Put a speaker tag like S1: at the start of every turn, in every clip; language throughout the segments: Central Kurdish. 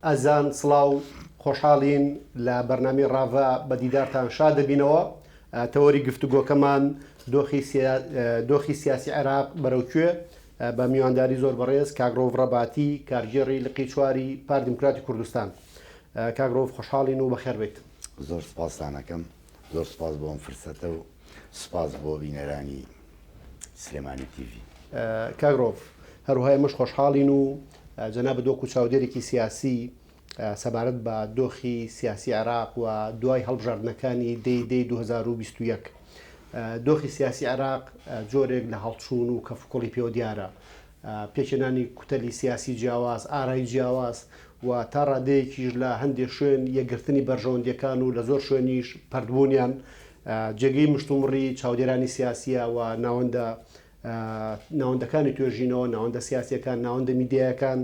S1: ئەزان سڵاو خۆشحاڵین لە بەرنامەی ڕاڤە بە دیدارتان شاد دەبینەوە. تەوەری گفتوگۆکەمان دۆخی سیاسی عێراق بەرەوکوێ بە میوانداری زۆر بەڕێز کاگرۆڤ ڕەباتی کارگێڕی لقی چواری پار دیموکراتی کوردستان. کاگرۆڤ خۆشحاڵین و بەخێر بێت.
S2: زۆر سپاسانەکەم، زۆر سپاس بۆ ئەم فرسەتە و سپاس بۆ بینەرانی سلێمانی تیڤی.
S1: کاگرۆڤ هەروهای مش خۆشحاڵین و جەنابە دۆک و چاودێرێکی سیاسی سەبارەت بە دۆخی سیاسی عێراق و دوای هەڵبژاردنەکانی دەی 2021 دۆخی سیاسی عێراق جۆرێک لە هەڵچوون و کەفکۆڵی پێوە دیارە، پێکێنانی کوتەلی سیاسی جیاواز، ئارایی جیاواز و تا ڕادەیەکیش لە هەندێک شوێن یەکگرتنی بەرژەوەندیەکان و لە زۆر شوێنیش پەردبوونیان جێگەی مشتومڕی چاودێرانی سیاسیە و ناوەندەکانی توێژینەوە، ناوەندە سیاسیەکان، ناوەندە میدیایەکان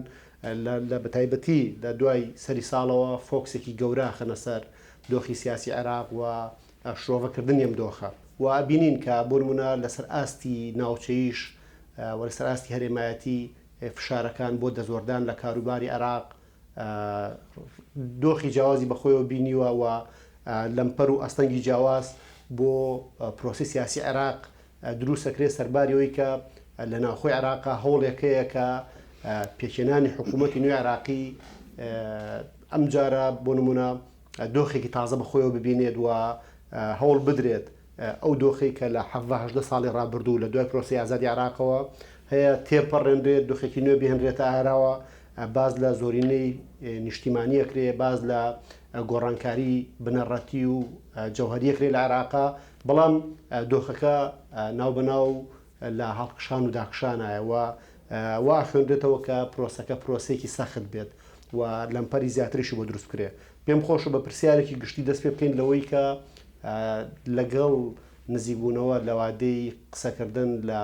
S1: لە بەتایبەتی لە دوای سەری ساڵەوە فۆکسێکی گەورە خەنە سەر دۆخی سیاسی عێراق و شۆڤەکردنی ئەم دۆخە و بینین کە بۆ نمونە لەسەر ئاستی ناوچەیش و لەسەر ئاستی هەرێمایەتی فشارەکان بۆ دەزۆردان لە کاروباری عێراق دۆخی جیاوازی بەخۆیەوە بینیوە و لەمپەر و ئەستەنگی جیاواز بۆ پرۆسی سیاسی عێراق دروستەکرێت سەرباریەوەی کە لە ناوخۆی عێراقا هەوڵێکەیە کە پێکێنانی حکوومەتی نوێی عێراقی ئەم جارە بۆ نمونە دۆخێکی تازە بەخۆیەوە ببینێت و هەوڵ بدرێت ئەو دۆخی کە لە 18 ساڵی ڕابردوو لە دوای پرۆسی ئازادی عێراقەوە هەیە تێپەڕێنرێت، دۆخێکی نوێ بهێنرێتە ئاراوە، باز لە زۆرینەی نیشتیمانیەکرێ، باز لە گۆڕانکاری بنەڕەتی و جەوهریەکرێ لە عێراقا، بەڵام دۆخەکە ناوبەناو لە هەڵقشان و داخشانایەوە وا خوێندرێتەوە کە پرۆسەکە پرۆسێکی سەخت بێت و لەمپەری زیاتریشی بۆ دروست کرێ. پێم خۆشە بە پرسیارێکی گشتی دەست پێ بکەین لەوەی کە لەگەڵ نزیکبوونەوە لە وادەی قسەکردن لە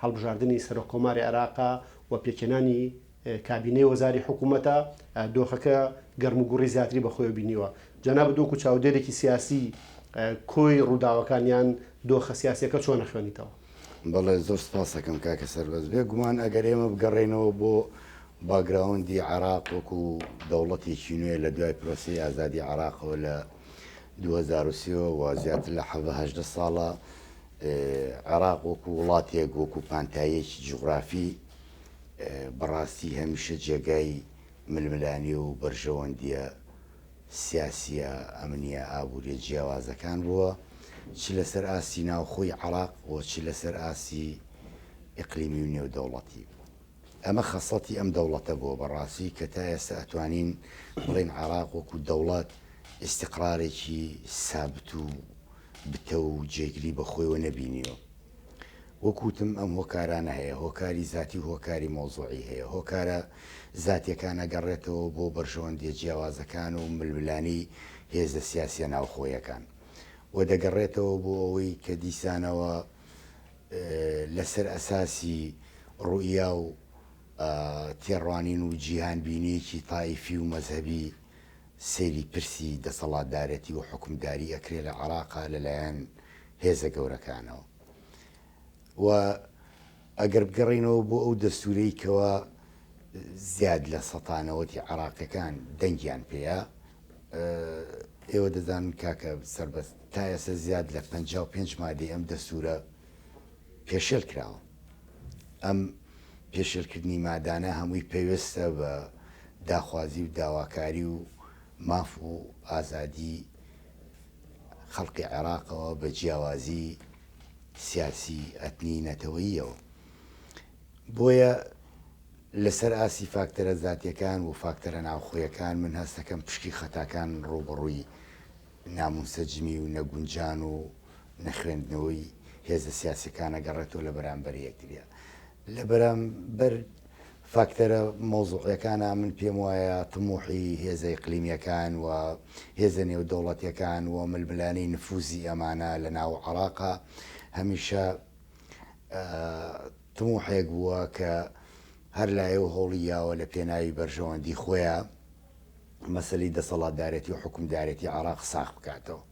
S1: هەڵبژاردننی سەرۆکۆماری عێراقا و پێکێنانی کابینەی وەزاری حکوومەتە دۆخەکە گەرموگوڕی زیاتری بەخۆی بینیوە. جەنابە دۆک و چاودێرێکی سیاسی کۆی ڕووداوەکانیان دۆخە سیاسیەکە چۆن نەخوێنیتەوە؟
S2: بەڵێ زۆر سپاسەکەم کاکە سەربەز بێ گومان ئەگەر ئێمە بگەڕێنەوە بۆ باگراوندی عێراق وەکو دەوڵەتێکی نوێ لە دوای پرۆسی ئازادی عێراقەوە لە 2023 و زیاتر لە 18 ساڵە عێراق وەکو وڵاتێک وەکو پانتایەکی جوغرافی بەڕاستی هەمیشە جێگای ململانی و بەرژەوەندیە سیاسیە ئەمنیە ئابوووریە جیاوازەکان بووە، چی لەسەر ئاسی ناوخۆی عێراق و چی لەسەر ئاسی ئیقلیمی و نێودەوڵەتی. ئەمە خەسەتی ئەم دەوڵەتە بووە بەڕاستی کە تا ئێستا ئەتوانین بڵێن عێراق وەکو دەوڵەت ئیستیقرارێکی سابت و بتە و جێگری بەخۆیەوە نەبینیوە. وەکوتم ئەم هۆکارانە هەیە، هۆکاری زاتی و هۆکاری مۆزوعی هەیە، هۆکارە زاتیەکان ئەگەڕێتەوە بۆ بەرژەوەندیە جیاوازەکان و ململانی هێزە سیاسیە ناوخۆیەکان و دەگەڕێتەوە بۆ ئەوەی کە دیسانەوە لەسەر ئەساسی ڕوئیا و تێڕوانین و جیهان بینیەکی تایفی و مەزهبی سەیری پرسی دەسەڵاتدارەتی و حکومداری ئەکرێ لە عێراقا لەلایەن هێزە گەورەکانەوە و ئەگەر بگەڕێنەوە بۆ ئەو دەستورەی کەوە زیاد لە سەتانەوەتی عێراقیەکان دەنگیان پێەیە، ئێوە دەزانن کاکە سەربەست تا ئێستا زیاد لە 55 مادەی ئەم دەستورە پێشێل کراوە. ئەم پێشێلکردنی مادانە هەمووی پێویستە بە داخوازی و داواکاری و ماف و ئازادی خەڵقی عێراقەوە بە جیاوازی سیاسی ئەتنی نەتەوەییەوە. بۆیە لەسەر ئاسی فاکتەرە زاتیەکان و فاکتەرە ناوخۆیەکان من هەستەکەم پشکی خەتاکان ڕوبڕووی نامونسەجمی و نەگونجان و نەخوێندنەوەی هێزە سیاسەکانە گەڕێتەوە لە بەرامبەر یەکتریە. لە بەرامبەر فاکتەرە مۆزوعیەکانە من پێم وایە تموحی هێزە ئیقلیمیەکان و هێزە نێودەوڵەتیەکان و ململانەی نفوزی ئەمانە لە ناو عێراقا هەمیشە تموحێک بووە کە هەر لایە و هەوڵیاوە لە پێناوی بەرژەوەندی خۆیان مەسەلەی دەسەڵاتدارەتی و حکومدارەتی عێراق ساخ بکاتەوە.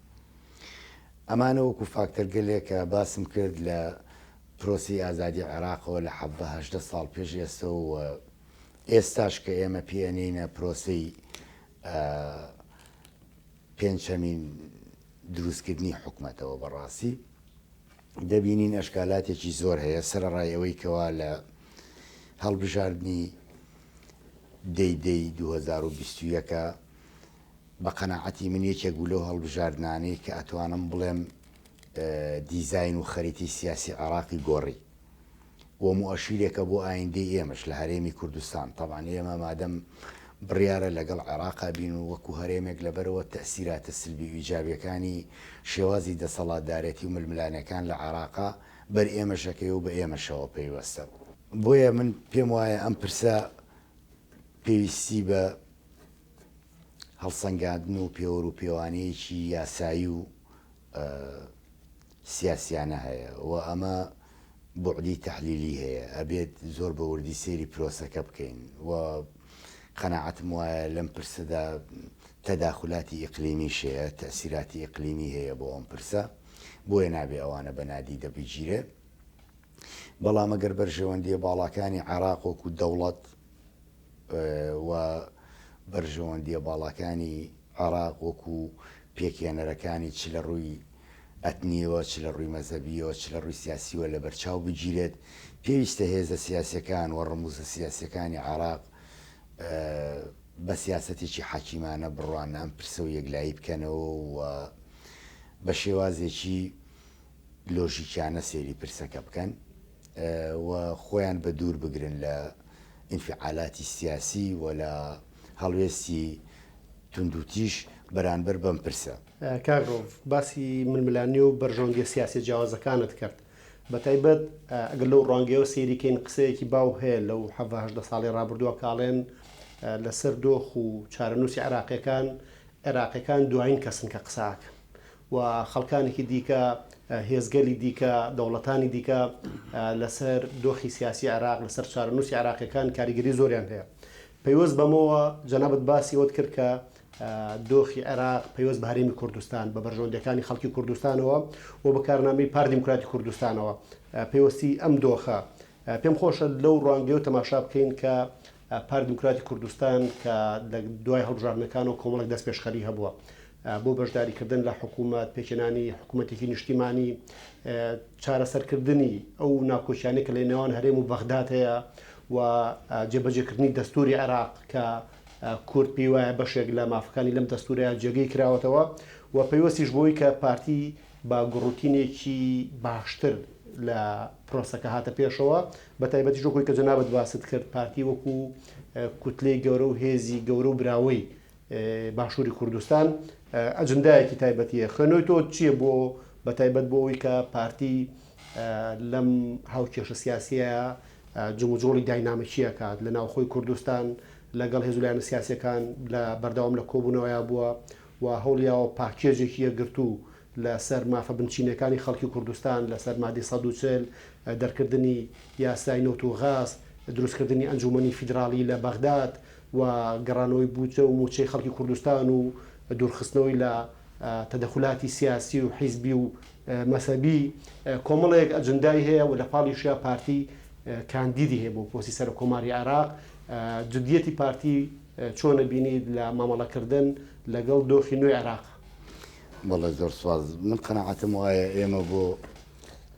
S2: ئەمانە وەکو فاکتەر گەلێکە باسم کرد لە پرۆسی ئازادی عێراقەوە لە 18 ساڵ پێش ئێستا و ئێستاش کە ئێمە پێێنینە پرۆسی پێنجەمین دروستکردنی حکوومەتەوە بەڕاستی دەبینین ئەشکالاتێکی زۆر هەیە سەرڕای ئەوەی کەوا لە هەڵبژاردننی دەی 2021 بە قەناعەتی من یەکێک بوو لەو هەڵبژاردنانەی کە ئەتوانم بڵێم دیزاین و خەریتی سیاسی عراقی گۆڕی وە موئەشیرێکە بۆ ئایندەی ئێمەش لە هەرێمی کوردستان طبعاً ئێمە مادەم بڕیارە لەگەڵ عێراقا بین و وەکو هەرێمێک لەبەرەوە تەسیراتە سلبی و ئیجابیەکانی شێوازی دەسەڵاتدارەتی و ململانەکان لە عێراقا بەر ئێمەشەکەی و بە ئێمەشەوە پەیوەستە بۆیە من پێم وایە ئەم پرسە پێویستی بە هەڵسەنگاندن و پێوە و پێوانەیەکی یاسایی و سیاسیانە هەیە و ئەمە بوعدی تەحلیلی هەیە ئەبێت زۆر بە وردی سێری پرۆسەکە بکەین و قەناعەتم وایە لەم پرسەدا تەداخلاتی ئیقلیمیش هەیە تەسیراتی ئیقلیمی هەیە بۆ ئەم پرسە بۆیە نابێ ئەوانە بەنادی دەبیگیرێ بەڵام ئەگەر بەرژەوەندیە باڵاکانی عێراق وەکو دەوڵەت و بەرژەوەندیە باڵاکانی عێراق وەکو پێکێنەرەکانی چ لە ڕووی ئەتنیەوە چ لە ڕووی مەزەبیەوە چ لە ڕووی سیاسیوە لە بەرچاو بگیرێت پێویستە هێزە سیاسەکان و ڕموزە سیاسەکانی عێراق بە سیاسەتێکی حەکیمانە بڕوان ئەم پرسە و یەکلایی بکەنەوە و بە شێوازێکی لۆژیکیانە سێری پرسەکە بکەن و خۆیان بە دوور بگرن لە ئینفعالاتی سیاسی و لە هەڵوێستی توندوتیش بەرامبەر بەم پرسە.
S1: کاگرۆڤ باسی ململانی و بەرژەوەندیە سیاسی جیاوازەکانت کرد بە تایبەت ئەگەر لەو ڕوانگەیەوە سەیریکەین قسەیەکی باو هەیە لەو 70 ساڵی ڕابردووە کاڵێن لەسەر دۆخ و چارەنووسی عێراقیەکان دوایین کەسن کە قساکە و خەڵکانێکی دیکە هێزگەلی دیکە دەوڵەتانی دیکە لەسەر دۆخی سیاسی عێراق لەسەر چارەنووسی عێراقیەکان کاریگەری زۆریان هەیە پەیوەست بەمەوە جەنابەت باسی ئەوت کرد کە دۆخی عێراق پەیوەست بە هەرێمی کوردستان بە بەرژەوەندیەکانی خەڵکی کوردستانەوە و بە کارنامەی پار دیموکراتی کوردستانەوە پەیوەستی ئەم دۆخە پێم خۆشە لەو ڕوانگەی و تەماشا بکەین کە پار دیموکراتی کوردستان کە لە دوای هەڵبژاردنەکانەوە کۆمەڵێک دەست پێشخەری هەبووە بۆ بەشداریکردن لە حکوومەت پێکێنانی حکوومەتێکی نیشتیمانی چارەسەرکردنی ئەو ناکۆچیانەی کە لە نێوان هەرێم و بەغداد هەیە و جێبەجێکردنی دەستوری عێراق کە کورد پێی وایە بەشێک لە مافەکانی لەم دەستورەیە جێگەی کراوەتەوە و پەیوەستیش بۆی کە پارتی با گڕوتینێکی باشتر لە پرۆسەکە هاتە پێشەوە بە تایبەتی ژۆکۆی کە جەنابەت باست کرد پارتی وەکو کوتلەی گەورە و هێزی گەورە و براوەی باشووری کوردستان ئەجندایەکی تایبەتیە خوێنەوەی تۆ چییە بۆ بە تایبەت بۆ ئەوی کە پارتی لەم هاوکێشە سیاسیە جموجۆڵی داینامەکیە کات لە ناوخۆی کوردستان لەگەڵ هێزولایەنە سیاسەکان لە بەردەوام لە کۆبوونەوەیە بووە و هەوڵیاوە پاکێژێکی یەکگرتو لەسەر مافە بنچینەکانی خەڵکی کوردستان لەسەر مادی 140 دەرکردنی یاسای نەوت و غاز دروستکردنی ئەنجومەنی فیدراڵی لە بەغداد و گەڕانەوەی بووچە و موچەی خەڵکی کوردستان و دوورخستنەوەی لە تەدەخلاتی سیاسی و حیزبی و مەسەبی کۆمەڵێک ئەجندای هەیە و لە پاڵیشیا پارتی کاندیدی هەیە بۆ پۆستی سەر کۆماری عێراق جدیەتی پارتی چۆنە بینید لە مامەڵەکردن لەگەڵ دۆخی نوێی عێراق
S2: بەڵێ زۆر سواز من قەناعەتم وایە ئێمە بۆ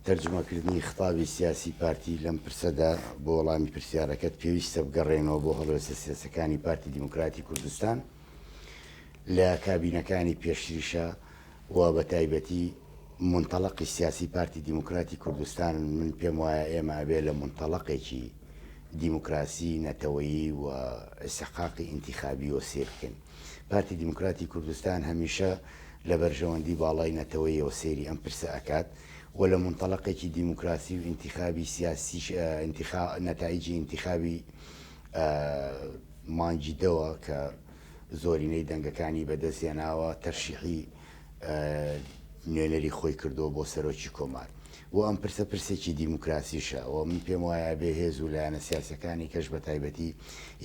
S2: تەرجمەکردنی خطابی سیاسی پارتی لەم پرسەدا بۆ وەڵامی پرسیارەکەت پێویستە بگەڕێنەوە بۆ هەڵوێستە سیاسەکانی پارتی دیموکراتی کوردستان لە کابینەکانی پێشتریشە و بە تایبەتی منتەڵەقی سیاسی پارتی دیموکراتی کوردستان من پێم وایە ئێمە ئەبێ لە منتەڵەقێکی دیموکراسی نەتەوەیی و ئستحقاقی ئینتیخابی و سیر بکەین پارتی دیموکراتی کوردستان هەمیشە لە بەرژەوەندی باڵای نەتەوەیەوە سێری ئەم پرسە ئەکات و لە منتەڵەقێکی دیموکراسی و ئینتیخابی سیاسی نەتایجی ئینتیخابی مانگی دەوە کە زۆرینەی دەنگەکانی بەدەستێناوە تەرشیحی نوێنەری خۆی کردەوە بۆ سەرۆکی کۆمار و ئەم پرسە پرسێکی دیموکراسیشە و من پێم وایە بێ هێز و لایەنە سیاسەکانی کەش بە تایبەتی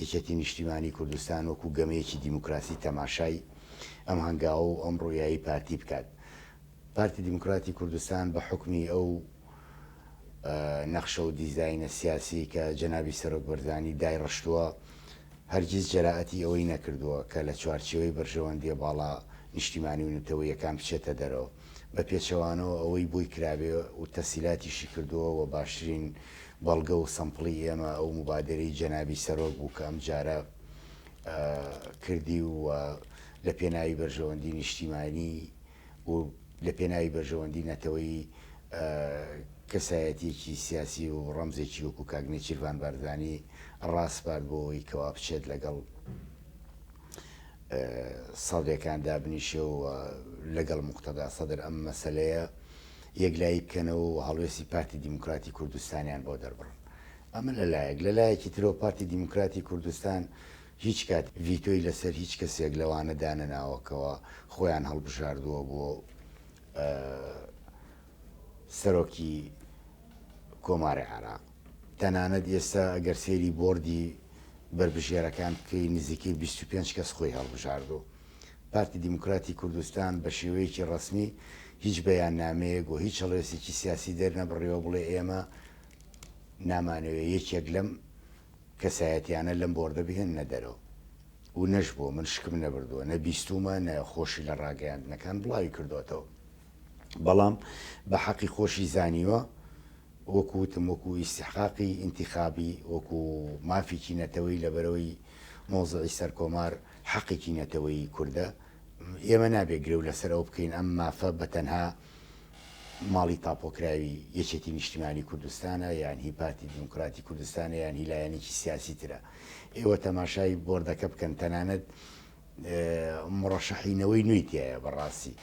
S2: یەکێتی نیشتیمانی کوردستان وەکو گەمەیەکی دیموکراسی تەماشای ئەم هەنگاوە و ئەم ڕوویایی پارتی بکات پارتی دیموکراتی کوردستان بە حکمی ئەو نەخشە و دیزاینە سیاسی کە جەنابی سەرۆک بەرزانی دایڕشتووە هەرگیز جەراعەتی ئەوەی نەکردووە کە لە چوارچێوەی بەرژەوەندیە باڵا نیشتیمانی و نەتەوەیەکان بچێتە دەرەوە بە پێچەوانەوە ئەوەی بۆی کرابێ و تەسیلاتیشی کردووە و باشترین بەڵگە و سەمپڵی ئێمە ئەو مبادرەی جەنابی سەرۆک بوو کە ئەم جارە کردی و لە پێناوی بەرژەوەندی نیشتیمانی و لە پێناوی بەرژەوەندی نەتەوەی کەسایەتیەکی سیاسی و ڕەمزێکی وەکو کاگنێ چیروان بەردانی ڕاستپات بۆەوەی کەوا بچێت لەگەڵ سەدرەکاندا بنیشە و لەگەڵ موقتەدا سەدر ئەم مەسەلەیە یەکلایی بکەنەوە و هەڵوێستی پارتی دیموکراتی کوردستانیان بۆ دەربڕن. ئەمە لەلایەک لەلایەکی ترەوە پارتی دیموکراتی کوردستان هیچ کات ڤیتۆی لەسەر هیچ کەسێک لەوانە دانەناوەکەوە خۆیان هەڵبژاردووە بۆ سەرۆکی کۆماری عێراق. تەنانەت ئێستا ئەگەر سێری بۆردی بربژێرەکان بکەی نزیکەی 25 کەس خۆی هەڵبژاردووە. پارتی دیموکراتی کوردستان بە شێوەیەکی ڕسمی هیچ بەیان نامەیەک و هیچ هەڵوێستێکی سیاسی دەرنەبڕێەوە بڵێ ئێمە نامانەوێت یەکێک لەم کەسایەتیانە لەم بۆردە بهێننە دەرەوە و نەش بۆ من شکم نەبردووە نە بیستومە نە خۆشی لە ڕاگەیاندنەکان بڵاوی کردوێتەوە. بەڵام بە حەقی خۆشی زانیوە وەکوتم وەکو ئیستیحقاقی ئینتیخابی وەکو مافێکی نەتەوەی لەبەرەوەی مۆزعی سەرکۆمار حەقێکی نەتەوەی کووردە ئێمە نابێ گرێ و لەسەر ئەو بکەین ئەم مافە بەتەنها ماڵی تاپۆکراوی یەکێتی نیشتیمانی کوردستانە یان هی پارتی دیموکراتی کوردستانە یان هیلایەنێکی سیاسی ترە. ئێوە تەماشای بۆردەکە بکەن تەنانەت مڕەشەحینەوەی نوێی تایە بەڕاستی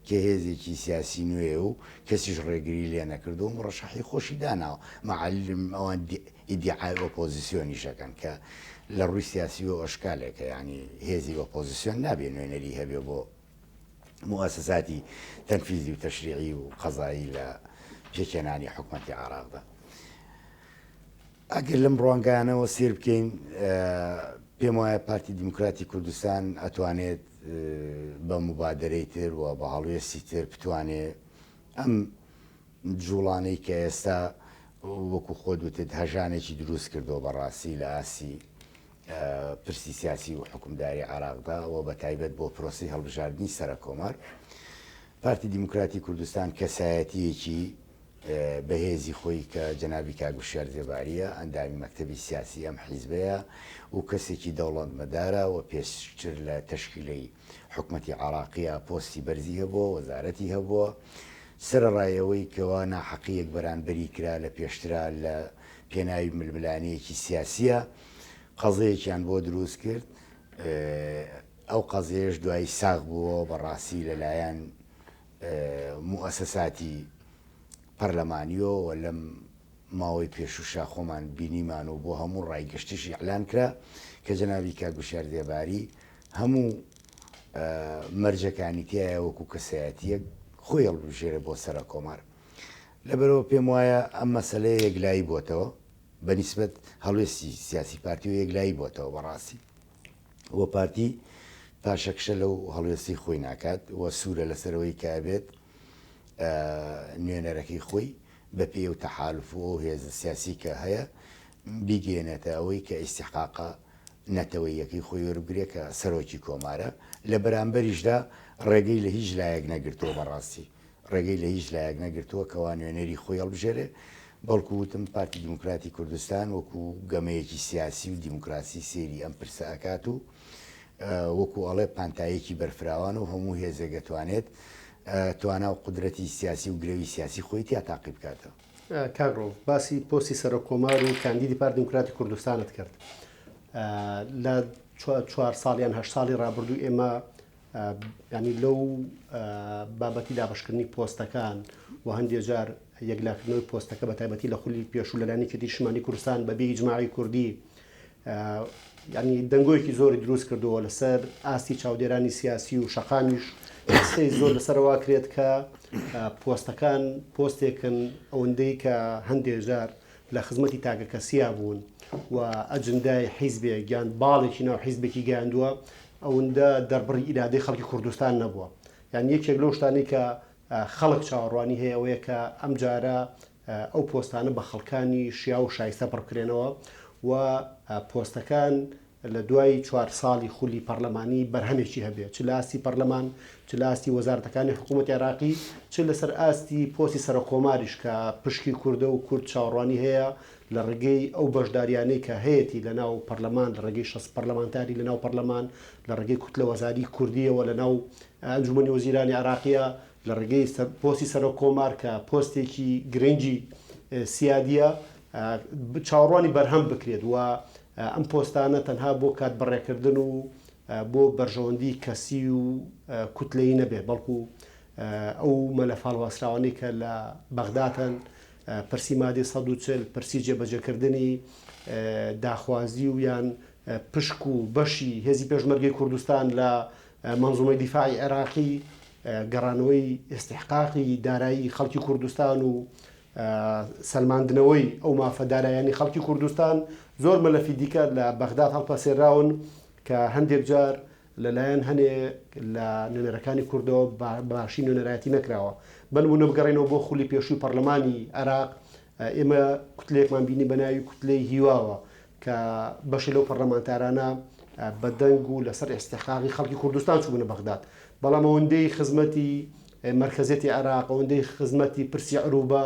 S2: کە هێزێکی سیاسی نوێ و کەسیش ڕێگری لێ نەکردو و ڕەشەحی خۆشی داناوە مەعلم ئەوان ئیدعای ئۆپۆزیسیۆنی شەکەن کە لە ڕووی سیاسی و ئەشکالێکە ینی هێزی ئۆپۆزیسیۆن نابێت نوێنەری هەبێ بۆ مؤسساتی تەنفیزی و تەشریعی و قەزایی لە پێکێنانی حکومەتی عێراقدا. ئەگەر لەم ڕوانگەیانەوە سیر بکەین پێم وایە پارتی دیموکراتی کوردستان ئەتوانێت بە مبادرەی تر و بە هەڵوێستی تر بتوانێت ئەم جوڵانەی کە ئێستا وەکو خۆ دوتت هەژانێکی دروست کردەوە بەڕاستی لە ئاسی پرسی سیاسی و حکومداری عێراقدا و بە تایبەت بۆ پرۆسی هەڵبژاردننی سەرە کۆمار. پارتی دیموکراتی کوردستان کەسایەتیەکی بەهێزی خۆی کە جەنابی کاگوشیار زێباریە ئەندامی مەکتەبی سیاسی ئەم حیزبەیە و کەسێکی دەوڵەمەدارە و پێشتر لە تەشکیلەی حکومەتی عێراقیە پۆستی بەرزی هەبووە وەزارەتی هەبووە سەرڕایەوەی کەوا ناحەقیەک بەرامبەری کرا لە پێشترا لە پێناوی ململانەیەکی سیاسیە قەزەیەکیان بۆ دروست کرد ئەو قەزەیەش دوای ساغ بووە بەڕاستی لەلایەن موسساتی پەرلەمانیۆ و لەم ماوەی پێشوشا خۆمان بینیمان و بۆ هەموو ڕایگەشتیشی ئەعلان کرا کە جەنابی کاگوشیار زێباری هەموو مەرجەکانی تایە وەکو کەسایەتیەک خۆی هەڵبژێرە بۆ سەرە کۆمار. لەبەرەوە پێم وایە ئەم مەسەلەیە یەکلایی بۆتەوە بەنیسبەت هەڵوێستی سیاسی پارتی و یەکلایی بۆتەوە بەڕاستی وە پارتی پاشەکشە لەو هەڵوێستی خۆی ناکات وە سوورە لەسەرەوەی کابێت نوێنەرەکەی خۆی بە پێ و تەحالف و هێز سیاسی کە هەیە بیگەێنێتە ئەوەی کە ئیستیحقاقە نەتەوەیەکەی خۆی وەربگرێت کە سەرۆکی کۆمارە لە بەرامبەریشدا ڕێگەی لە هیچ لایەک نەگرتووە بەڕاستی ڕێگەی لە هیچ لایەک نەگرتووە کەوا نوێنەری خۆی هەڵبژێرێ بەڵکو وتم پارتی دیموکراتی کوردستان وەکو گەمەیەکی سیاسی و دیموکراسی سێری ئەم پرسە ئەکات و وەکو ئەڵێ پانتایەکی بەرفراوان و هەموو هێزەگەتوانێت توانا و قدرەتی سیاسی و گرێوی سیاسی خۆی تیا تاقی بکاتەوە.
S1: کاگڕۆ باسی پۆستی سەرۆک کۆمار و کاندیدی پارتی دیموکراتی کوردستانت کرد لە 4 ساڵیان 8 ساڵی ڕابردوو ئێمە ینی لەو بابەتی دابشکردنی پۆستەکان و هەندێک جار یەکلاکردنەوەی پۆستەکە بە تایبەتی لە خولی پێشوو لەلایەنی کردی شمانی کوردستان بەبێ ئیجماعی کوردی ینی دەنگۆیەکی زۆری دروست کردووە لەسەر ئاستی چاودێرانی سیاسی و شەقامیش قسەی زۆر لەسەرەوە کرێت کە پۆستەکان پۆستێکن ئەوەندەی کە هەندێک جار لە خزمەتی تاگە کەسیا بوون و ئەجندای حیزبێک گیان باڵێکی ناو حیزبێکی گەیاندووە ئەوەندە دەربڕی ئیرادەی خەڵکی کوردستان نەبووە. یان یەکێک لەو شتانەی کە خەڵک چاوەڕوانی هەیە ئەوەیە کە ئەم جارە ئەو پۆستانە بە خەڵکانی شیا و شایستە پڕبکرێنەوە و پۆستەکان لە دوای 4 ساڵی خولی پەرلەمانی بەرهەمێکی هەبێت چ لە ئاستی پەرلەمان چ لە ئاستی وەزارەتەکانی حکوومەتی عێراقی چ لەسەر ئاستی پۆستی سەرۆکۆماریش کە پشکی کوردە و کورد چاوەڕوانی هەیە لە ڕێگەی ئەو بەشداریانەی کە هەیەی لە ناو پەرلەمان لە ڕێگەی 6 پەرلەمانتاری لە ناو پەرلەمان لە ڕێگەی کوتلە وەزاری کوردیەوە لە ناو ئەنجومەنی وەزیرانی عێراقیە لە ڕێگەی پۆستی سەرۆکۆمار کە پۆستێکی گرنگی سیادیە چاوەڕوانی بەرهەم بکرێت و ئەم پۆستانە تەنها بۆ کات بەڕێکردن و بۆ بەرژەوەندی کەسی و کوتلەی نەبێ بەڵکو ئەو مەلە فاڵواسراوانەی کە لە بەغداتن پرسی مادەی 140 پرسی جێبەجێکردنی داخوازی و یان پشک و بەشی هێزی پێشمەرگەی کوردستان لە منزومەی دیفاعی عێراقی گەڕانەوەی ئێستحقاقی دارایی خەڵکی کوردستان و سەلماندنەوەی ئەو مافەدارایانی خەڵکی کوردستان زۆر مەلەفی دیکە لە بەغداد هەڵپەسێراون کە هەندێک جار لەلایەن هەنێک لە نوێنەرەکانی کوردەوە باشی نوێنەرایەتی نەکراوە بنمونە بگەڕێنەوە بۆ خولی پێشووی پەرلەمانی عێراق ئێمە کوتلەیەکمان بینی بە ناوی کوتلەی هیواوە کە بەشی لەو پەرلەمانتارانە بەدەنگ و لەسەر ئێستحقاقی خەڵکی کوردستان چوونە بەغداد بەڵام ئەوەندەی خزمەتی مرکزێتی عێراق ئەوەندەی خزمەتی پرسی عروبە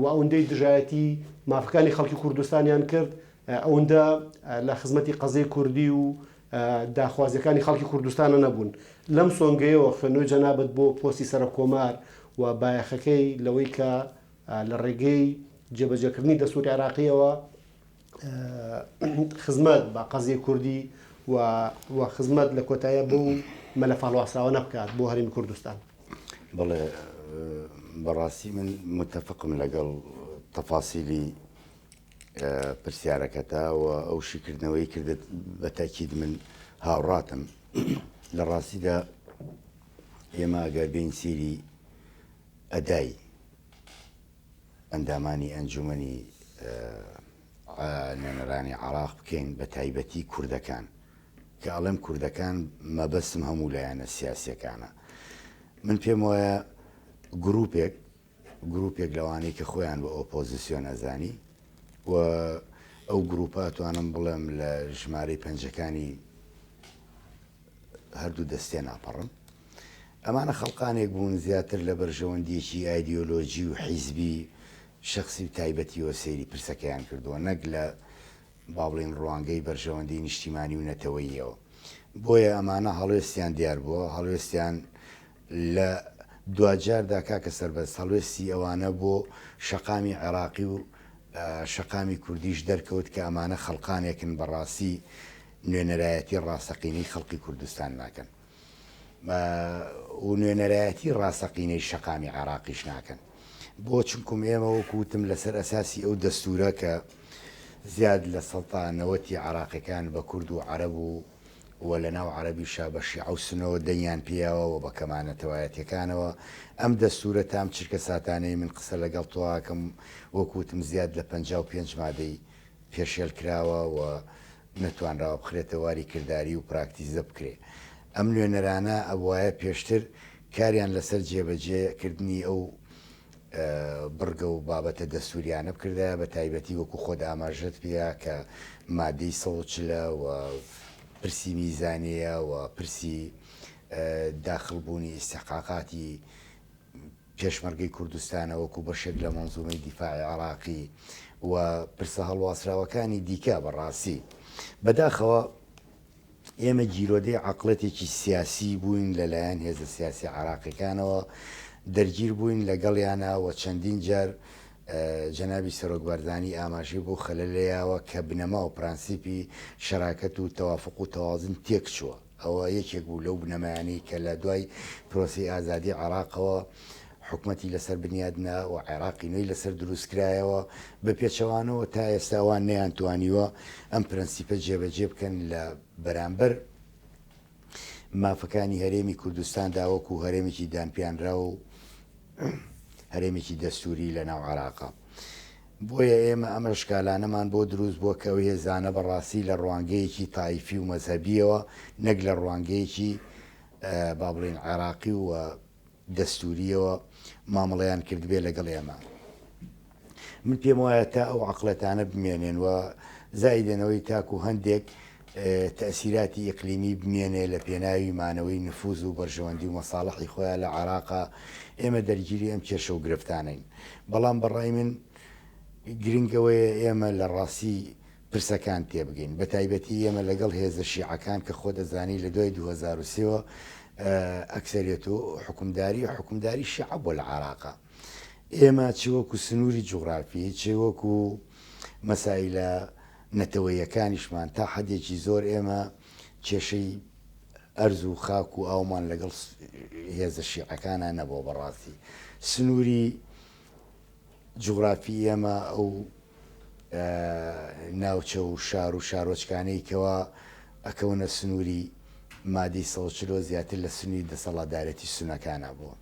S1: و ئەوەندەی دژایەتی مافەکانی خەڵکی کوردستانیان کرد ئەوەندە لە خزمەتی قەزەی کوردی و داخوازیەکانی خەڵکی کوردستانە نەبوون لەم سۆنگەیەوە خوێنەوەی جەنابەت بۆ پۆستی سەرۆکۆمار و بایەخەکەی لەوەی کە لە ڕێگەی جێبەجێکردنی دەستوری عێراقیەوە خزمەت بە قەزەی کوردی و خزمەت لە کۆتایە بۆ مەلە فاڵواسراوە نەبکات بۆ هەرێمی کوردستان.
S2: بەڵێ بەڕاستی من متفقم لەگەڵ تەفاسیلی پرسیارەکەتا و ئەو شیکردنەوەی کردت بە تاکید من هاوڕاتم لە ڕاستیدا ئێمە ئەگەر بین سیری ئەدای ئەندامانی ئەنجومەنی نوێنەرانی عێراق بکەین بە تایبەتی کوردەکان کە ئەڵێم کوردەکان مەبەستم هەموو لایەنە سیاسیەکانە من پێم وایە گروپێک لەوانەی کە خۆیان بە ئۆپۆزیسیۆن ئەزانی و ئەو گروپە توانم بڵێم لە ژمارەی پەنجەکانی هەردوو دەستێ ناپەڕن ئەمانە خەڵقانێک بوون زیاتر لە بەرژەوەندیەکی ئایدیۆلۆژی و حیزبی شخصی و تایبەتی و سەیری پرسەکەیان کردووە نەک لە با بڵێن ڕوانگەی بەرژەوەندی نیشتیمانی و نەتەوەییەوە بۆیە ئەمانە هەڵوێستیان دیار بووە هەڵوێستیان لە دوجاردا کاکە سەربەست هەڵوێستی ئەوانە بۆ شەقامی عێراقی و شەقامی کوردیش دەرکەوت کە ئەمانە خەڵقانێکن بەڕاستی نوێنەرایەتی ڕاستەقینەی خەڵکی کوردستان ناکەن و نوێنەرایەتی ڕاستەقینەی شەقامی عێراقیش ناکەن بۆ چونکم ئێمە وەکوتم لەسەر ئەساسی ئەو دەستورە کە زیاد لە سەڵتانەوەتی عێراقیەکان بە کورد و عەرەب و لە ناو عەرەبی شابە شیعە و سنەوە دەنگیان پێیاوە و بە کەمانەتەوایەتیەکانەوە ئەم دەستورە تام چرکە ساتانەی من قسە لەگەڵ تۆواکەم وەکوتم زیاد لە 55 مادەی پێشێل کراوە و نەتوانراوە بخرێتە واری کردداری و پراکتیزە بکرێ ئەم نوێنەرانە ئەوایە پێشتر کاریان لەسەر جێبەجێکردنی ئەو بڕگە و بابەتە دەستوریانە بکردە بە تایبەتی وەکو خۆت ئاماژەت پێیا کە مادەی سەڵچلە و پرسی میزانەیە و پرسی داخلبوونی ئیستحقاقاتی پێشمەرگەی کوردستانە وەکو بەشێک لە مەنزومەی دیفاعی عێراقی و پرسە هەڵواسراوەکانی دیکە بەڕاستی بەداخەوە ئێمە گیرۆدەی عەقڵەتێکی سیاسی بووین لەلایەن هێزە سیاسی عێراقیەکانەوە دەرگیر بووین لەگەڵیانە و چەندین جار جەنابی سەرۆکبەردانی ئاماژەی بۆ خەلەلەیەوە کە بنەما و پرانسیپی شەراکەت و تەوافق و تەوازن تێک چووە ئەوە یەکێک بوو لەو بنەمایانی کە لە دوای پرۆسی ئازادی عێراقەوە حکومەتی لەسەر بنیادنا و عێراقی نوێی لەسەر دروستکرایەوە بە پێچەوانەوە تا ئێستاوان نەیانتوانیوە ئەم پرەنسیپە جێبەجێ بکەن لە بەرامبەر مافەکانی هەرێمی کوردستاندا وەکو هەرێمێکی دانپیانرا و هەرێمێکی دەستوری لە ناو عێراقا بۆیە ئێمە ئەمە شکالانەمان بۆ دروست بووە کە ئەو هێزانە بەڕاستی لە ڕوانگەیەکی تایفی و مەزهەبیەوە نەک لە ڕوانگەیەکی با بڵێن عێراقی و دەستوریەوە مامەڵەیان کردبێ لەگەڵ ئێمە من پێم وایە تا ئەو عەقڵەتانە بمێنێن و زایدێنەوەی تاکو هەندێک تأثیراتی ئیقلیمی بمێنێ لە پێناوی مانەوەی نفوز و بەرژەوەندی و مەساڵحی خۆیان لە عێراقا ئێمە دەرگیری ئەم کێشە و گرفتانین. بەڵام بەڕای من گرنگەوەیە ئێمە لە ڕاستی پرسەکان تێبگەین، بە تایبەتی ئێمە لەگەڵ هێزە شیعەکان کە خۆ دەزانی لە دوای 2023 ئەکسەریەت و حکومداری شیعە بۆ لە عێراقا. ئێمە چ وەکو سنووری جوغرافی چ وەکو مەسائلە نەتەوەیەکانیشمان تا حەدێکی زۆر ئێمە کێشەی ئەرز و خاک و ئاومان لەگەڵ هێزە شیعەکانە نەبوو. بەڕاستی سنووری جوغرافی ئێمە ئەو ناوچە و شار و شارۆچکانەی کەوا ئەکەونە سنووری مادی 140 زیاتر لە سنووری دەسەڵاتدارەتی سونەکانە بووە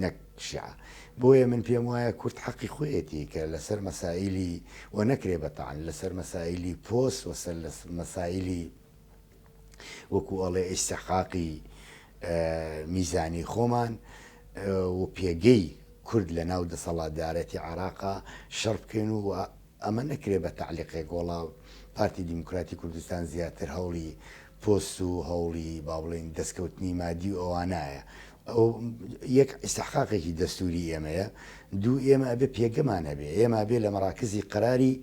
S2: نەک شیعە. بۆیە من پێم وایە کورد حەقی خۆیەتی کە لەسەر مەسائلی و نەکرێ بەتەعاً لەسەر مەسائلی پۆست وەسەر لە مەسائلی وەکو ئەڵێ ئیستحقاقی میزانی خۆمان و پێگەی کورد لە ناو دەسەڵاتدارەتی عێراقا شەڕ بکەین و ئەمە نەکرێ بە تعلیقێک وەڵا پارتی دیموکراتی کوردستان زیاتر هەوڵی پۆست و هەوڵی با بڵێن دەستکەوتنی مادی و ئەوانایە. ئەو یەک ئیستحقاقێکی دەستوری ئێمەیە، دوو ئێمە ئەبێ پێگەمان هەبێ، ئێمە بێ لە مەراکزی قەراری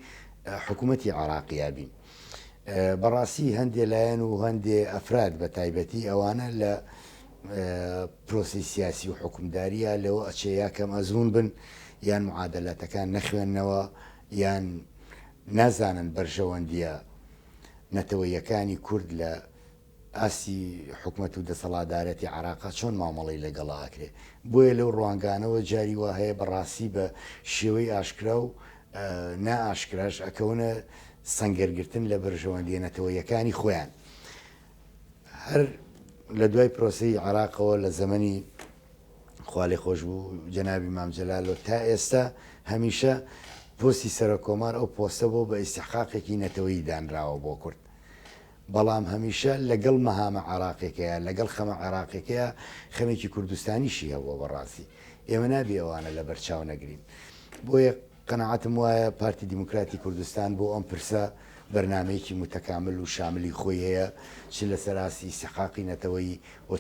S2: حکوومەتی عێراقیا بین. بەڕاستی هەندێ لایەن و هەندێ ئەفراد بە تایبەتی ئەوانە لە پرۆسی سیاسی و حکومداریە لەوە ئەچێ یا کەم ئەزمون بن یان معادلەتەکان نەخوێننەوە یان نازانن بەرژەوەندیە نەتەوەیەکانی کورد لە ئاسی حکوومەت و دەسەڵاتدارەتی عێراقا چۆن مامەڵی لەگەڵاکرێ. بۆیە لەو ڕوانگانەوە جاری وا هەیە بەڕاستی بە شێوەی ئاشکرا و نائاشکراش ئەکەونە سەنگەرگرتن لە بەرژەوەندیە نەتەوەیەکانی خۆیان. هەر لە دوای پرۆسەی عێراقەوە لە زەمەنی خوا لێ خۆش بوو جەنابی مام جەلالۆ تا ئێستا هەمیشە پۆستی سەرۆکۆمار ئەو پۆستە بۆ بە ئیستحقاقێکی نەتەوەیی دانراوە بۆ کورد. بەڵام هەمیشە لەگەڵ مەهامە عێراقێکەیە لەگەڵ خەمە عێراقێکەیە خەمێکی کوردستانیشی هەبووە. بەڕاستی ئێمە نابێ ئەوانە لە بەرچاو نەگرین. بۆیە قەنەعەتم وایە پارتی دیموکراتی کوردستان بۆ ئەم پرسە بەرنامەیەکی متەکامل و شاملی خۆی هەیە، چ لەسەر ئاسی ئیستحقاقی نەتەوەیی و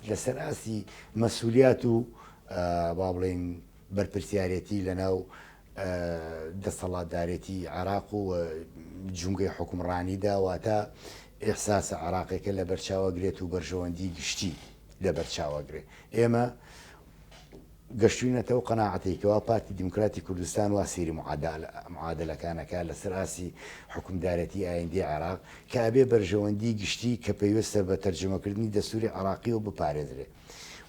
S2: لەسەر ئاسی مەسئولیات و با بڵێن بەرپرسیارەتی لەناو دەسەڵاتدارێتی عێراق و جونگەی حکومڕانیدا واتە ئێحساسە عێراقێکە لە بەرچاوەگرێت و بەرژەوەندی گشتی لە بەرچاوەگرێت. ئێمە گەشتوینەتەوە قەناعەتێکەوە پارتی دیموکراتی کوردستان وا سێری معادلەکانەکە لەسەر ئاسی حکومدارەتی ئایندی عێراق کە ئەبێ بەرژەوەندی گشتی کە پێویستە بە تەرجەمەکردنی دەستوری عێراقی و بپارێزرێت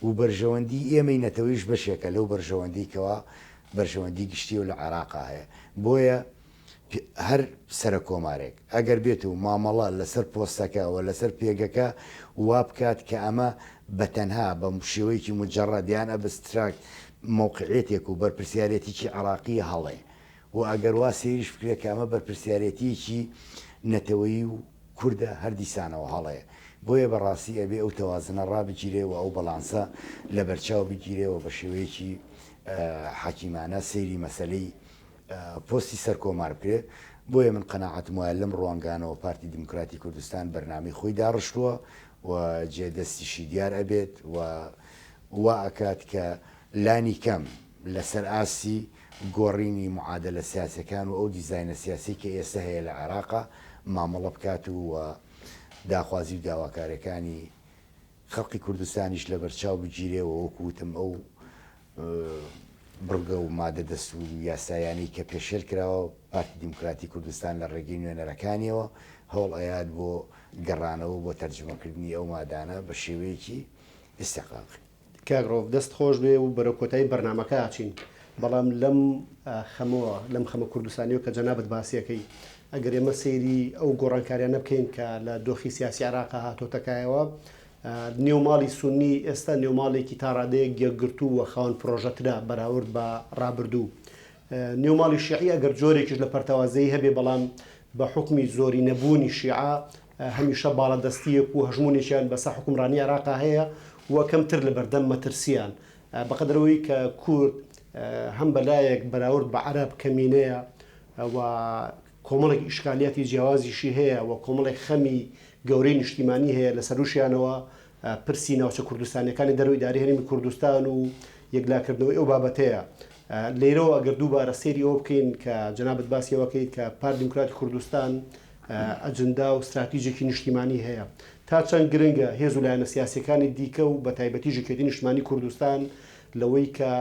S2: و بەرژەوەندی ئێمەی نەتەوەیش بەشێکە لەو بەرژەوەندیکەوە بەرژەوەندی گشتی و لە عێراقا هەیە. بۆیە هەر سرە کۆمارێک ئەگەر بێت و مامەڵە لەسەر پۆستەکەەوە لەسەر پێگەکە وا بکات کە ئەمە بەتەنها بە شێوەیەکی مجەڕەدیان ئەبستراک مووقعێتێک و بەرپرسیارەتێکی عێراقی هەڵێ و ئەگەر وا سێریش بکرێت کە ئەمە بەرپرسیارەتێکی نەتەوەیی و کووردە هەردیسانەوە هەڵەیە. بۆیە بەڕاستی ئەبێ ئەو تەوازنە ڕابگیرێ و ئەو بەڵانسە لە بەرچاو بگیرێەوە بە شێوەیەکی حەکیمانە سەیری مەسەلەی پۆستی سەر کۆمار بکرێ. بۆیە من قەناعەتم وایە لەم ڕوانگانەوە پارتی دیموکراتی کوردستان بەرنامەی خۆی داڕشتووە و جێدەستیشی دیار ئەبێت و وا ئەکات کە لانی کەم لەسەر ئاسی گۆڕینی معادلە سیاسەکان و ئەو دیزاینە سیاسی کە ئێستا هەیە لە عێراقا مامەڵە بکات و داخوازی و داواکارەکانی خەڵقی کوردستانیش لە بەرچاو بگیرێەوە وەکوتم ئەو بڕگە و مادە دەستور و یاسایانی کە پێشێل کراوە پارتی دیموکراتی کوردستان لە ڕێگەی نوێنەرەکانیەوە هەوڵ ئەیاد بۆ گەڕانەوە بۆ تەرجمەکردنی ئەو مادانە بە شێوەیەکی ئیستحقاقی.
S1: کاگڕۆڤ دەست خۆش بێ و بەرە کۆتایی بەرنمەکە ئاچین. بەڵام لەم خەمە کوردستانیەوە کە جەنابەت باسیەکەی ئەگەر ئێمە سەیری ئەو گۆڕانکاریانە بکەین کە لە دۆخی سیاسی عێراقا هاتۆتەکایەوە نێوماڵی سونی ئێستا نێوماڵێکی تا ڕادەیەک یەکگرتو و خاوەن پرۆژەترا بەراورد بە ڕابردوو. نێوماڵی شیعی ئەگەر جۆرێکیش لە پەرتەوازەیی هەبێ بەڵام بە حکمی زۆری نەبوونی شیعە هەمیشە باڵەدەستیەک و هەژمونێکیان بەسە حکومڕانی عێراقا هەیە و کەمتر لە بەردەم مەترسیان بەقەدرەوەی کە کورد هەم بەلایەک بەراورد بە عەرەب کەمینەیە و کۆمەڵێک ئیشکالیاتی جیاوازیشی هەیە و کۆمەڵێک خەمی گەورەی نیشتیمانی هەیە لە سەروشیانەوە پرسی ناوچە کوردستانیەکانی دەروی داری هەرێمی کوردستان و یەکلاکردنەوەی ئەو بابەتەیە لێرەوە ئەگەر دووبارە سێری ئەوە بکەین کە جەنابەت باسیەوەکەیت کە پارتی دیموکراتی کوردستان ئەجندا و استراتیژێکی نیشتیمانی هەیە تا چەند گرنگە هێز و لایەنە سیاسیەکانی دیکە و بە تایبەتی ژێکێتی نیشتیمانی کوردستان لەوەی کە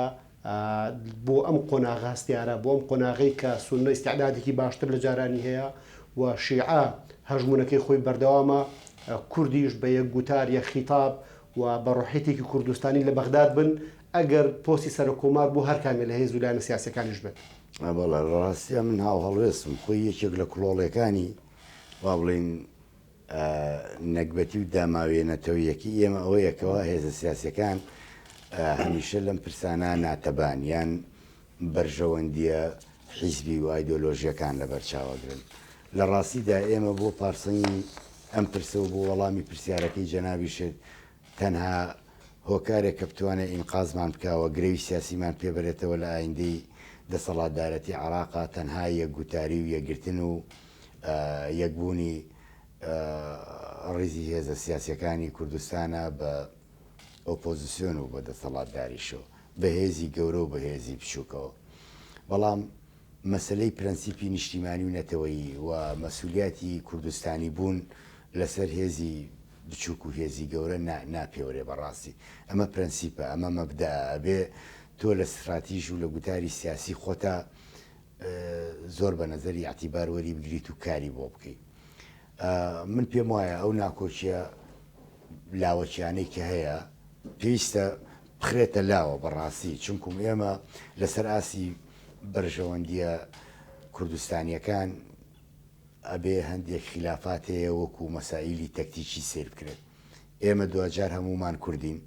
S1: بۆ ئەم قۆناغە هەستیارە بۆ ئەم قۆناغەی کە سونە ئیستیعدادێکی باشتر لە جارانی هەیە و شیعە هەژمونەکەی خۆی بەردەوامە کوردیش بە یەک گوتار یەک خیتاب و بە ڕۆحێتێکی کوردستانی لە بەغداد بن ئەگەر پۆستی سەرۆکۆمار بۆ هەر کامێ لە هێز و لایەنە سیاسیەکانیش بێت.
S2: بەڵێ ڕاستیە من هاو هەڵوێستم خۆی یەکێک لە کڵۆڵەکانی وا بڵین نەکبەتی و داماوێنەتەوەیەکی ئێمە ئەوەیەکەوە هێزە سیاسەکان هەمیشە لەم پرسانە ناتەبان یان بەرژەوەندیە حیزبی و ئایدۆلۆژیەکان لە بەرچاوەگرن لە ڕاستیدا ئێمە بۆ پارسەنگی ئەم پرسە و بۆ وەڵامی پرسیارەکەی جەنابیشت تەنها هۆکارێک کە بتوانێت ئینقازمان بکەوە گرەوی سیاسیمان پێبرێتەوە لە ئایندەی دەسەڵاتدارەتی عێراقا تەنها یەکگوتاری و یەکگرتن و یەکبوونی ڕیزی هێزە سیاسیەکانی کوردستانە بە ئۆپۆزیسیۆن و بە دەسەڵاتداریشەوە بە هێزی گەورە و بە هێزی بچووکەوە بەڵام مەسلەی پرەنسیپی نیشتیمانی و نەتەوەیی و مەسئولیاتی کوردستانی بوون لەسەر هێزی بچووک و هێزی گەورە ناپێوەرێ بەڕاستی ئەمە پرەنسیپە ئەمە مەبدا ئەبێ تۆ لە استراتیژ و لە گوتاری سیاسی خۆتا زۆر بە نەزەری ئاعتیبار وەری بگریت و کاری بۆ بکەیت. من پێم وایە ئەو ناکۆچیە لاوەکیانەی کە هەیە پێویستە بخرێتە لاوە بەڕاستی چونکم ئێمە لەسەر ئاسی بەرژەوەندیە کوردستانیەکان ئەبێ هەندێک خلافات هەیە وەکو مەسائیلی تەکتیکی سیر بکرێت ئێمە دوجار هەمومان کوردین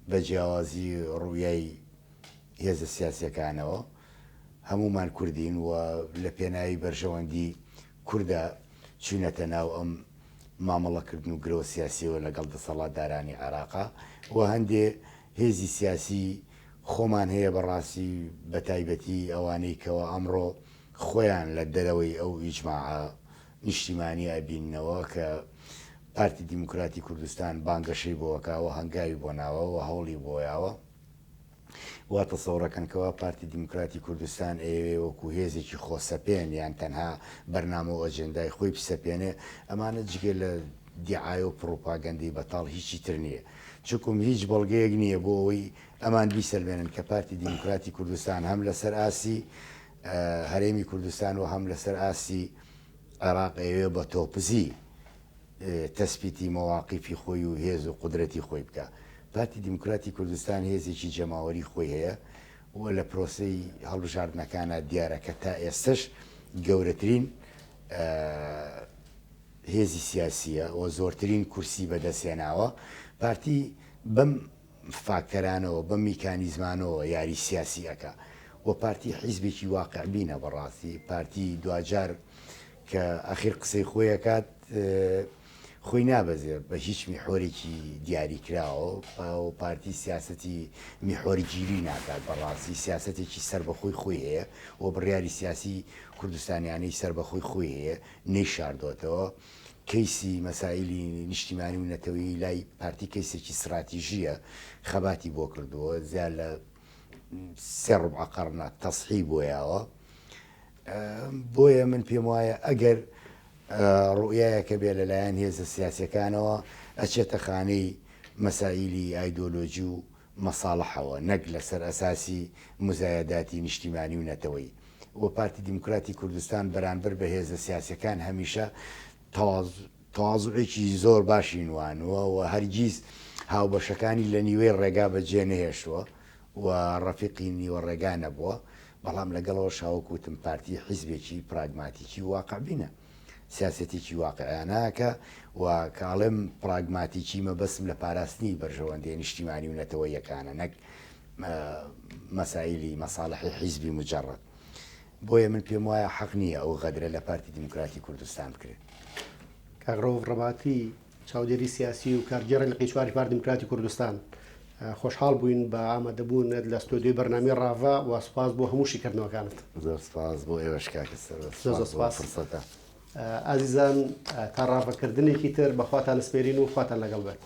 S2: بە جیاوازی ڕوویای هێزە سیاسیەکانەوە هەمومان کوردین و لە پێناوی بەرژەوەندی کووردە چوونەتە ناو ئەم مامەڵەکردن و گرۆ سیاسیەوە لەگەڵ دەسەڵاتدارانی عێراقا و هەندێ هێزی سیاسی خۆمان هەیە بەڕاستی بە تایبەتی ئەوانەی کەەوە ئەمڕۆ خۆیان لە دەرەوەی ئەو ئیجماعە نیشتیمانی ئەبینەوە کە پارتی دیموکراتی کوردستان بانگەشەی بۆکەوە هەنگاوی بۆ ناوەوە هەوڵی بۆیاوە واتە سەورەکەنکەوە پارتی دیموکراتی کوردستان ئێوێ وەکو هێزێکی خۆسەپێن یان تەنها بەرنامە و ئەجێندای خۆی پسەپێنێ ئەمانە جگە لە دیعاە و پرۆپاگەندەی بەتاڵ هیچی تر نییە چکم هیچ بەڵگەیەک نییە بۆ ئەوەی ئەمان بیسەلمێنن کە پارتی دیموکراتی کوردستان هەم لەسەر ئاسی هەرێمی کوردستان و هەم لەسەر ئاسی عێراق ئەوێ بە تۆپزی تەسبیتی مەواقیفی خۆی و هێز و قودرەتی خۆی بکە پارتی دیموکراتی کوردستان هێزێکی جەماوەری خۆی هەیە و لە پرۆسەی هەڵبژاردنەکانە دیارەکە تا ئێستش گەورەترین هێزی سیاسیە و زۆرترین کورسی بەدەستێناوە پارتی بەم فاکتەرانەوە بەم میکانیزمانەوە یاری سیاسیەکە و پارتی حیزبێکی واقع بینە بەڕاستی پارتی دوجار کە ئەخیر قسەی خۆیەکات خۆی نابەزێ بە هیچ میحۆرێکی دیاریکراوە و پارتی سیاسەتی میحۆرگیری ناکات بەڕاستی سیاسەتێکی سەر بەخۆی خۆی هەیە و بڕیاری سیاسی کوردستانیانەی سەر بەخۆی خۆی هەیە نەیشاردۆتەوە کەیسی مەسائلی نیشتیمانی و نەتەوەی لای پارتی کەیسێکی استراتیژیە خەباتی بۆ کردووە زیاد لە سێ ڕوبع قەرنە تەسحی بۆیاوە بۆیە من پێم وایە ئەگەر ڕوئایەکە بێ لەلایەن هێزە سیاسەکانەوە ئەچێتە خانەی مەسائیلی ئایدۆلۆژی و مەساڵحەوە نەک لەسەر ئەساسی مزایەداتی نیشتیمانی و نەتەوەی و پارتی دیموکراتی کوردستان بەرامبەر بە هێزە سیاسەکان هەمیشە تەواضوعێکی زۆر باشی نوانوە و هەرگیز هاوبەشەکانی لە نیوەی ڕێگا بەجێ نەهێشتووە و ڕەفیقی نیوە ڕێگا نەبووە بەڵام لەگەڵەوە شاوەکوتم پارتی حیزبێکی پراگماتیکی واقعبینە سیاسەتێکی واقعیانەکە و کاڵم پراگماتیکی مەبەسم لە پاراستنی بەرژەوەندی نیشتیمانی و نەتەوە یەکانە نەک مەسائلی مەساڵحی حیزبی مجەڕەد بۆیە من پێم وایە حەق نییە ئەو غەدرە لە پارتی دیموکراتی کوردستان بکرێت
S1: کاغڕۆڤ ڕەباتی چاودێری سیاسی و کارگێڕی لە قیچواری پارتی دیموکراتی کوردستان خۆشحاڵ بووین بە ئامادەبوون لە ستۆدیۆی بەرنامەی ڕاڤا و سوپاس بۆ هەموو شیکردنەوەکانت
S2: زۆر سپاس بۆ ئێوەش کاکە سەر
S1: سپاس
S2: فرسەتە
S1: ئازیزان تا ڕاوەکردنێکی تر بەخواتان سپێرین و خواتان لەگەڵ بێت.